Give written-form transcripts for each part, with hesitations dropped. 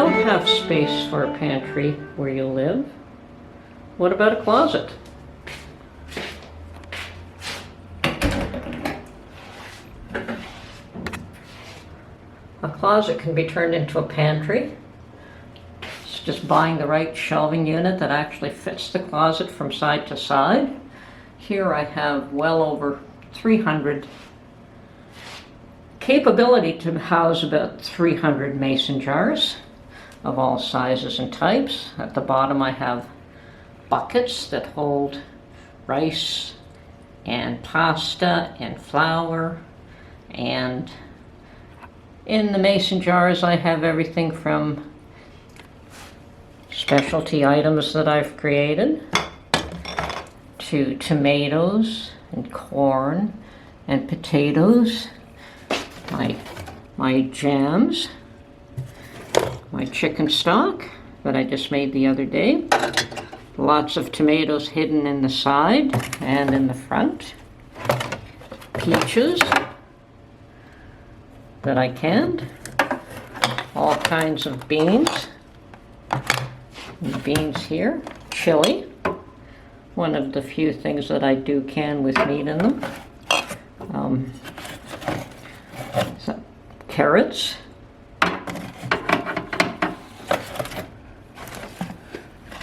don't have space for a pantry where you live, what about a closet? A closet can be turned into a pantry. It's just buying the right shelving unit that actually fits the closet from side to side. Here I have well over 300, capability to house about 300 mason jars of all sizes and types. At the bottom I have buckets that hold rice and pasta and flour, and in the mason jars I have everything from specialty items that I've created to tomatoes and corn and potatoes, my jams, my chicken stock that I just made the other day, lots of tomatoes hidden in the side and in the front, peaches that I canned, all kinds of beans, and beans here, chili, one of the few things that I do can with meat in them, carrots,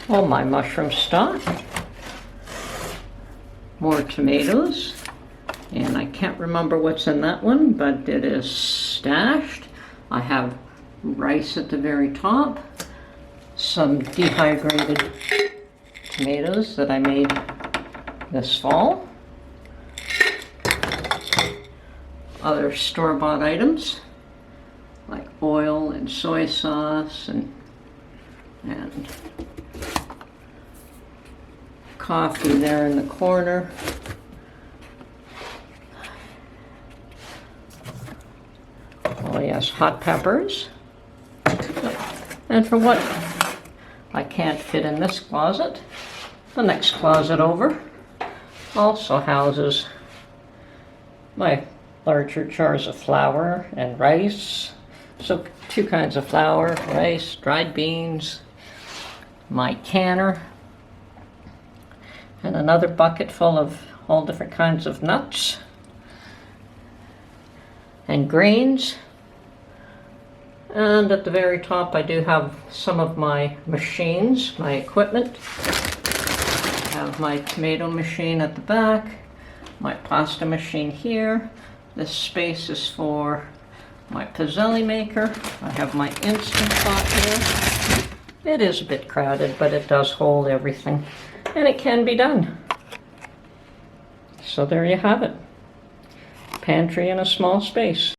all my mushroom stock, more tomatoes, and I can't remember what's in that one, but it is stashed. I have rice at the very top, some dehydrated tomatoes that I made this fall, other store-bought items like oil and soy sauce and coffee there in the corner. Oh yes, hot peppers. And for what I can't fit in this closet, the next closet over also houses my larger jars of flour and rice. So two kinds of flour, rice, dried beans, my canner, and another bucket full of all different kinds of nuts and grains. And at the very top I do have some of my machines, my equipment. I have my tomato machine at the back, my pasta machine here. This space is for my piselli maker. I have my Instant Pot here. It is a bit crowded, but it does hold everything, and it can be done. So there you have it. Pantry in a small space.